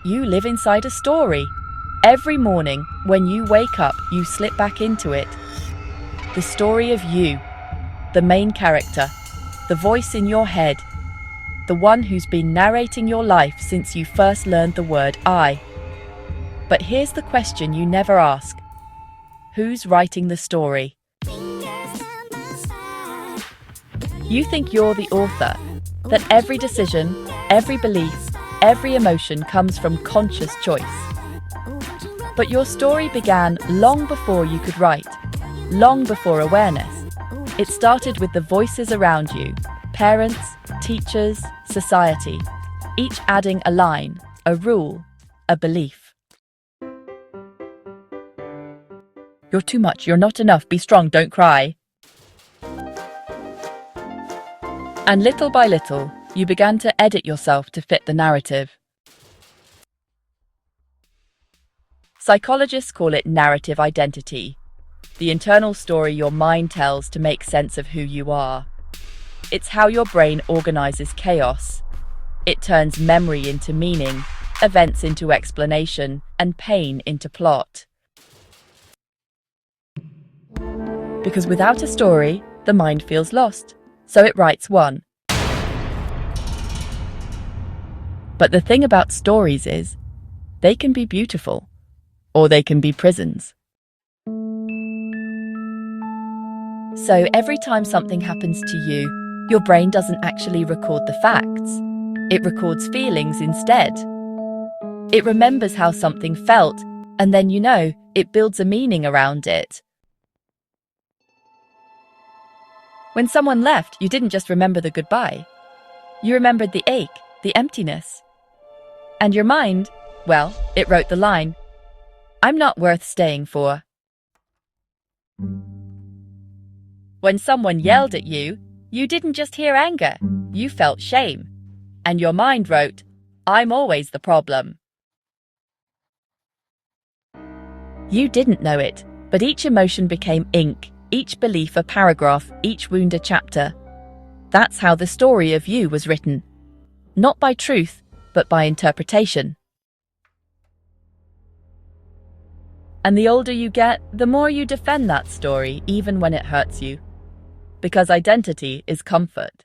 you live inside a story. Every morning, when you wake up, you slip back into it. The story of you, the main character, the voice in your head, the one who's been narrating your life since you first learned the word I. But here's the question you never ask. Who's writing the story? You think you're the author, that every decision, every belief, every emotion comes from conscious choice. But your story began long before you could write, long before awareness. It started with the voices around you, parents, teachers, society, each adding a line, a rule, a belief. You're too much, you're not enough, be strong, don't cry. And little by little, you began to edit yourself to fit the narrative. Psychologists call it narrative identity, the internal story your mind tells to make sense of who you are. It's how your brain organizes chaos. It turns memory into meaning, events into explanation, and pain into plot. Because without a story, the mind feels lost, so it writes one. But the thing about stories is, they can be beautiful, or they can be prisons. So every time something happens to you, your brain doesn't actually record the facts. It records feelings instead. It remembers how something felt, and then it builds a meaning around it. When someone left, you didn't just remember the goodbye. You remembered the ache, the emptiness. And your mind, it wrote the line, "I'm not worth staying for." When someone yelled at you, you didn't just hear anger, you felt shame. And your mind wrote, "I'm always the problem." You didn't know it, but each emotion became ink, each belief a paragraph, each wound a chapter. That's how the story of you was written. Not by truth, but by interpretation. And the older you get, the more you defend that story, even when it hurts you. Because identity is comfort.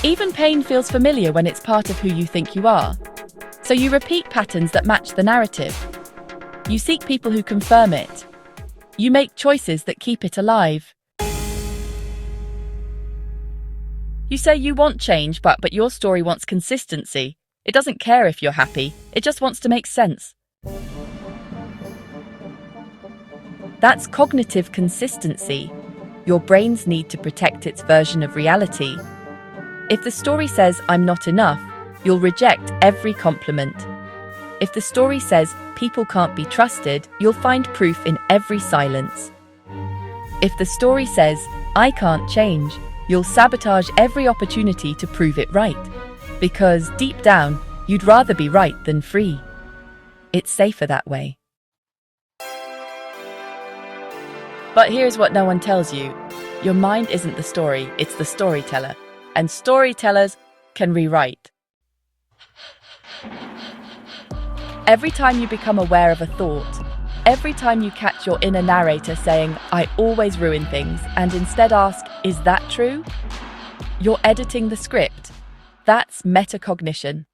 Even pain feels familiar when it's part of who you think you are. So you repeat patterns that match the narrative. You seek people who confirm it. You make choices that keep it alive. You say you want change, but your story wants consistency. It doesn't care if you're happy, it just wants to make sense. That's cognitive consistency. Your brain's need to protect its version of reality. If the story says, "I'm not enough," you'll reject every compliment. If the story says, "People can't be trusted," you'll find proof in every silence. If the story says, "I can't change," you'll sabotage every opportunity to prove it right. Because deep down, you'd rather be right than free. It's safer that way. But here's what no one tells you. Your mind isn't the story, it's the storyteller. And storytellers can rewrite. Every time you become aware of a thought, every time you catch your inner narrator saying, "I always ruin things," and instead ask, "Is that true?" You're editing the script. That's metacognition.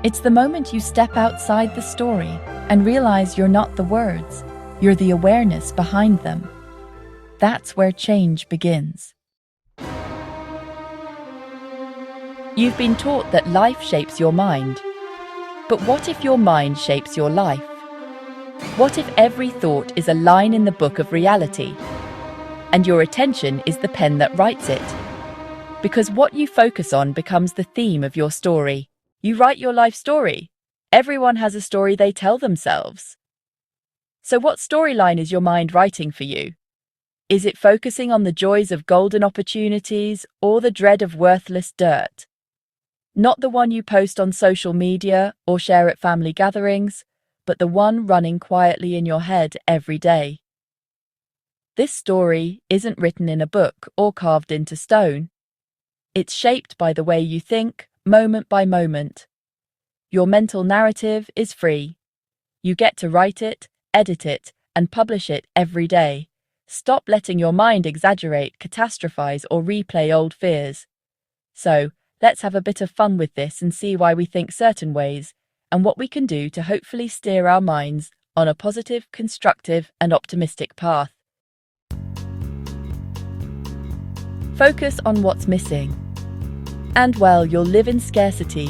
It's the moment you step outside the story and realize you're not the words, you're the awareness behind them. That's where change begins. You've been taught that life shapes your mind. But what if your mind shapes your life? What if every thought is a line in the book of reality, and your attention is the pen that writes it? Because what you focus on becomes the theme of your story. You write your life story. Everyone has a story they tell themselves. So what storyline is your mind writing for you? Is it focusing on the joys of golden opportunities or the dread of worthless dirt? Not the one you post on social media or share at family gatherings, but the one running quietly in your head every day. This story isn't written in a book or carved into stone. It's shaped by the way you think, moment by moment. Your mental narrative is free. You get to write it, edit it, and publish it every day. Stop letting your mind exaggerate, catastrophize, or replay old fears. So, let's have a bit of fun with this and see why we think certain ways, and what we can do to hopefully steer our minds on a positive, constructive, and optimistic path. Focus on what's missing. And well, you'll live in scarcity.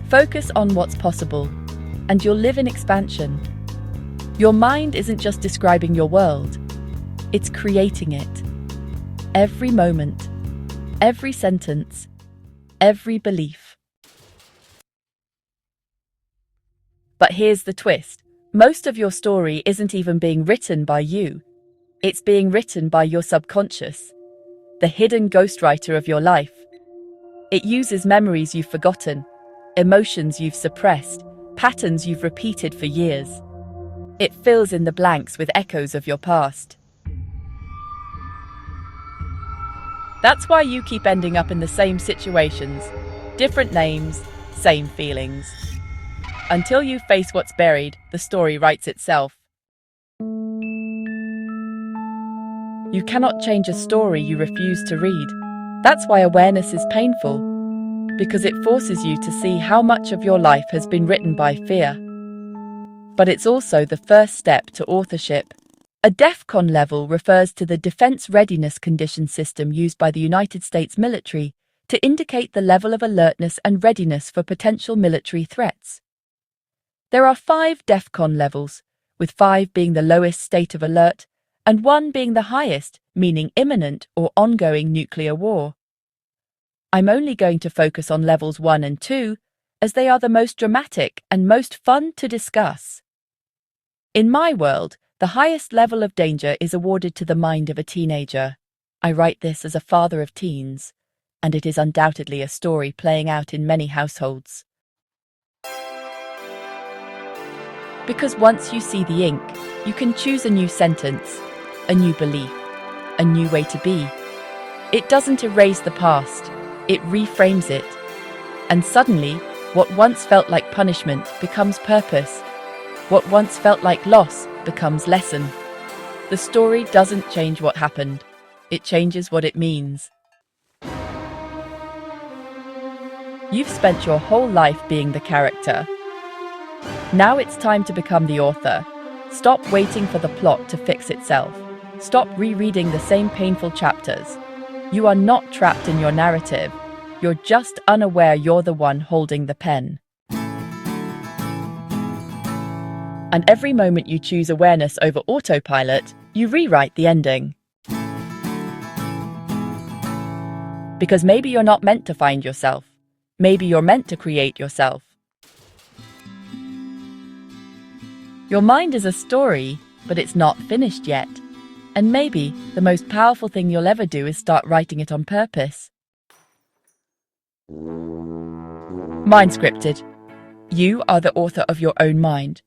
Focus on what's possible, and you'll live in expansion. Your mind isn't just describing your world, it's creating it. Every moment, every sentence, every belief. But here's the twist. Most of your story isn't even being written by you. It's being written by your subconscious, the hidden ghostwriter of your life. It uses memories you've forgotten, emotions you've suppressed, patterns you've repeated for years. It fills in the blanks with echoes of your past. That's why you keep ending up in the same situations, different names, same feelings. Until you face what's buried, the story writes itself. You cannot change a story you refuse to read. That's why awareness is painful, because it forces you to see how much of your life has been written by fear. But it's also the first step to authorship. A DEFCON level refers to the Defense Readiness Condition system used by the United States military to indicate the level of alertness and readiness for potential military threats. There are 5 DEFCON levels, with 5 being the lowest state of alert and 1 being the highest, meaning imminent or ongoing nuclear war. I'm only going to focus on levels 1 and 2, as they are the most dramatic and most fun to discuss. In my world, the highest level of danger is awarded to the mind of a teenager. I write this as a father of teens, and it is undoubtedly a story playing out in many households. Because once you see the ink, you can choose a new sentence, a new belief, a new way to be. It doesn't erase the past, it reframes it. And suddenly, what once felt like punishment becomes purpose. What once felt like loss becomes lesson. The story doesn't change what happened, it changes what it means. You've spent your whole life being the character. Now it's time to become the author. Stop waiting for the plot to fix itself. Stop rereading the same painful chapters. You are not trapped in your narrative. You're just unaware you're the one holding the pen. And every moment you choose awareness over autopilot, you rewrite the ending. Because maybe you're not meant to find yourself. Maybe you're meant to create yourself. Your mind is a story, but it's not finished yet. And maybe the most powerful thing you'll ever do is start writing it on purpose. Mind Scripted. You are the author of your own mind.